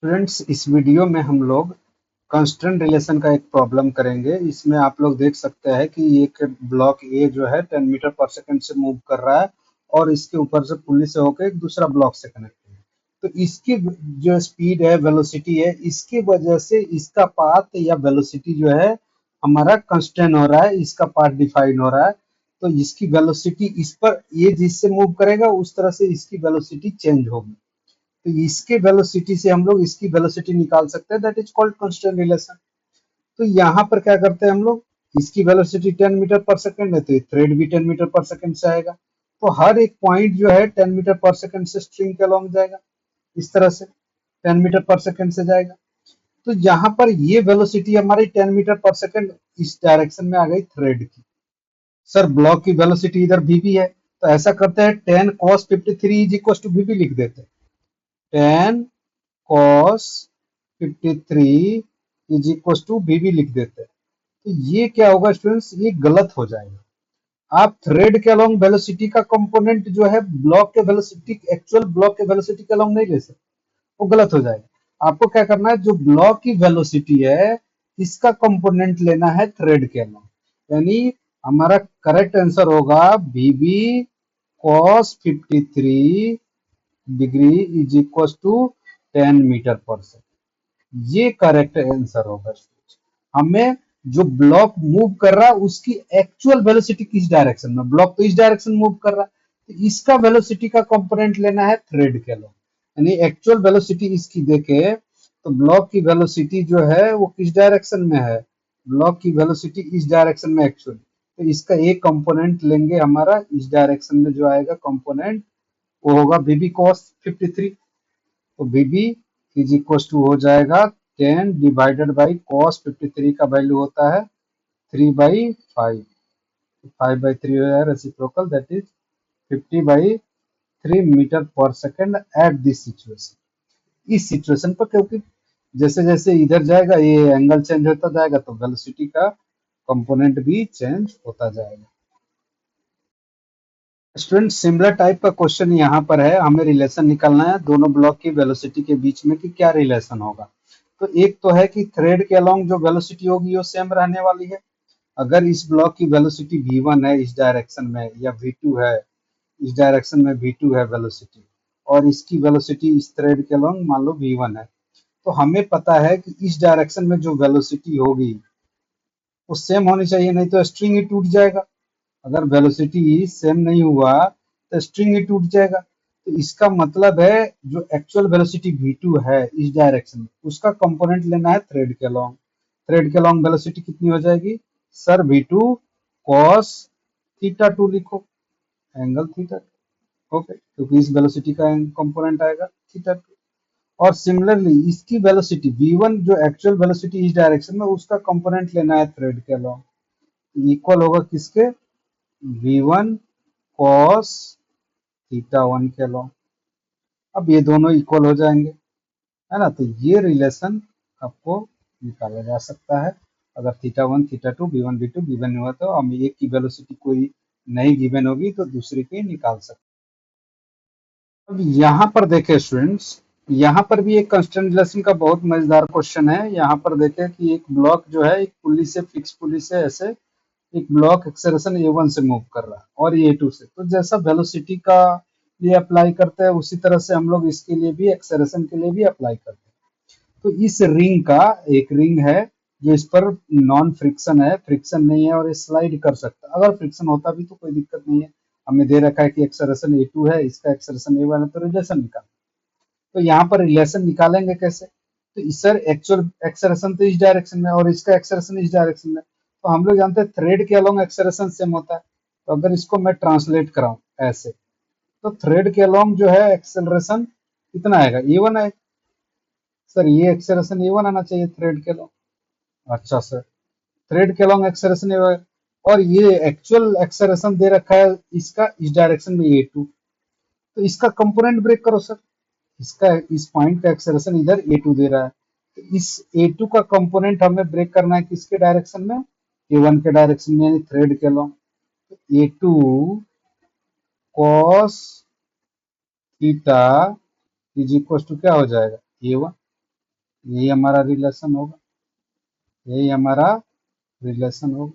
Friends, इस video में हम लोग कांस्टेंट रिलेशन का एक प्रॉब्लम करेंगे। इसमें आप लोग देख सकते हैं कि एक ब्लॉक ए जो है 10 मीटर पर सेकंड से मूव कर रहा है और इसके ऊपर से पुली से होकर एक दूसरा ब्लॉक से कनेक्ट है। तो इसकी जो स्पीड है, वेलोसिटी है, इसकी वजह से इसका पाथ या वेलोसिटी जो है हमारा कांस्टेंट हो रहा है, इसका पाथ डिफाइन हो रहा है। तो इसकी वेलोसिटी इस पर ये जिससे मूव करेगा उस तरह से इसकी वेलोसिटी चेंज होगी। तो इसके वेलोसिटी से हम लोग इसकी वेलोसिटी निकाल सकते हैं, that is called constant relation. तो यहाँ पर क्या करते हैं हम लोग, इसकी वेलोसिटी 10 मीटर पर सेकंड है तो ये थ्रेड भी 10 मीटर पर सेकंड से आएगा। तो हर एक पॉइंट जो है 10 मीटर पर सेकंड से स्ट्रिंग के अलॉन्ग जाएगा, इस तरह से 10 मीटर पर सेकंड से जाएगा। तो यहाँ पर ये वेलोसिटी हमारी 10 मीटर पर सेकंड इस डायरेक्शन में आ गई थ्रेड की। सर ब्लॉक की वेलोसिटी इधर वीबी है, तो ऐसा करते हैं 10 cos 53 इज इक्वल टू वीबी लिख देते हैं। 10 cos 53 इज इक्वल टू वीबी लिख देते हैं। तो ये क्या होगा स्टूडेंट्स, ये गलत हो जाएगा। आप थ्रेड के अलोंग वेलोसिटी का कंपोनेंट जो है ब्लॉक के वेलोसिटी, एक्चुअल ब्लॉक के वेलोसिटी के अलोंग नहीं ले सकते, वो गलत हो जाएगा। आपको क्या करना है, जो ब्लॉक की वेलोसिटी है इसका कंपोनेंट लेना है थ्रेड के अलोंग। यानी हमारा करेक्ट आंसर होगा बीबी cos 53 degree is equal to 10 metre per second. ये करेक्ट आंसर होगा। हमें जो ब्लॉक मूव कर रहा है उसकी एक्चुअल वेलोसिटी किस डायरेक्शन में, ब्लॉक तो इस डायरेक्शन मूव कर रहा है, तो इसका वेलोसिटी का कंपोनेंट लेना है थ्रेड के लो। यानी एक्चुअल वेलोसिटी इसकी देखे तो ब्लॉक की वेलोसिटी जो है वो किस डायरेक्शन में है, ब्लॉक की वेलोसिटी इस डायरेक्शन में एक्चुअली। तो इसका एक कंपोनेंट लेंगे हमारा इस डायरेक्शन में जो आएगा कंपोनेंट, वो होगा बीबी cos 53। तो बीबी इज इक्वल टू हो जाएगा 10 डिवाइडेड बाई cos 53 का वैल्यू होता है 3/5। 5/3 हो जाएगा reciprocal, that is 50/3 metre per second at this situation. इस सिचुएशन पर, क्योंकि जैसे जैसे इधर जाएगा ये एंगल चेंज होता जाएगा तो वेलोसिटी का कंपोनेंट भी चेंज होता जाएगा। स्टूडेंट, सिमिलर टाइप का क्वेश्चन यहाँ पर है, हमें रिलेशन निकालना है दोनों ब्लॉक की वेलोसिटी के बीच में कि क्या रिलेशन होगा। तो एक तो है कि थ्रेड के अलोंग जो वेलोसिटी होगी वो सेम रहने वाली है। अगर इस ब्लॉक की वेलोसिटी v1 है इस डायरेक्शन में, या v2 है इस डायरेक्शन में, v2 है वेलोसिटी, और इसकी वेलोसिटी इस थ्रेड के अलोंग मान लो v1 है, तो हमें पता है कि इस डायरेक्शन में जो वेलोसिटी होगी वो सेम होनी चाहिए, नहीं तो स्ट्रिंग ही टूट जाएगा। अगर वेलोसिटी सेम नहीं हुआ तो स्ट्रिंग ही टूट जाएगा। तो इसका मतलब है जो एक्चुअल वेलोसिटी v2 है इस डायरेक्शन में उसका कंपोनेंट लेना है थ्रेड के लॉन्ग। थ्रेड के लॉन्ग वेलोसिटी कितनी हो जाएगी सर, v2 cos थीटा 2 लिखो, एंगल थीटा। ओके, क्योंकि इस वेलोसिटी का कंपोनेंट आएगा थीटा 2। और सिमिलरली इसकी वेलोसिटी v1 जो एक्चुअल वेलोसिटी इस डायरेक्शन में उसका कंपोनेंट लेना है थ्रेड के लॉन्ग। इक्वल होगा किसके, v1 cos थीटा 1 के लॉ। अब ये दोनों इक्वल हो जाएंगे, है ना। तो ये रिलेशन आपको निकाला जा सकता है। अगर theta 1 theta 2 v1 v2 given हुआ तो हम एक की वेलोसिटी कोई नहीं गिवन होगी तो दूसरे की निकाल सकते हैं। अब यहाँ पर देखें स्टूडेंट्स, यहाँ पर भी एक कांस्टेंट रिलेशन का बहुत मजेदार क्वेश्चन है। यहाँ पर देखें कि एक ब्लॉक जो है एक पुली से, फिक्स पुली से ऐसे एक ब्लॉक एक्सेलरेशन a1 से मूव कर रहा है और ये a2 से। तो जैसा वेलोसिटी का लिए अप्लाई करते हैं उसी तरह से हम लोग इसके लिए भी, एक्सेलरेशन के लिए भी अप्लाई करते हैं। तो इस रिंग का, एक रिंग है जो इस पर नॉन फ्रिक्शन है, फ्रिक्शन नहीं है और ये स्लाइड कर सकता है। अगर फ्रिक्शन होता भी तो कोई दिक्कत नहीं है। हमें दे रखा है कि एक्सेलरेशन a2 है, इसका एक्सेलरेशन a1 है, तो रिलेशन निकाल। तो यहाँ पर रिलेशन निकालेंगे कैसे, तो सर एक्चुअल एक्सेलरेशन तो इस डायरेक्शन में और इसका एक्सेलरेशन इस डायरेक्शन में, तो हम लोग जानते हैं थ्रेड के अलोंग एक्सेलरेशन सेम होता है। तो अगर इसको मैं ट्रांसलेट कराऊं ऐसे, तो थ्रेड के अलोंग जो है एक्सेलरेशन कितना आएगा, ए वन है। सर ये एक्सेलरेशन ए वन आना चाहिए थ्रेड के अलोंग। अच्छा सर, थ्रेड के अलोंग एक्सेलरेशन ए वन, और ये एक्चुअल एक्सेलरेशन दे रखा है इसका इस डायरेक्शन में ए टू। तो इसका कंपोनेंट ब्रेक करो सर, इसका इस पॉइंट का एक्सेलरेशन इधर ए टू दे रहा है, तो इस ए टू का कंपोनेंट हमें ब्रेक करना है किसके डायरेक्शन में, ए वन के डायरेक्शन में, यानी थ्रेड के along. A two cos theta is equal to क्या हो जाएगा, ए वन। यही हमारा रिलेशन होगा, यही हमारा रिलेशन होगा।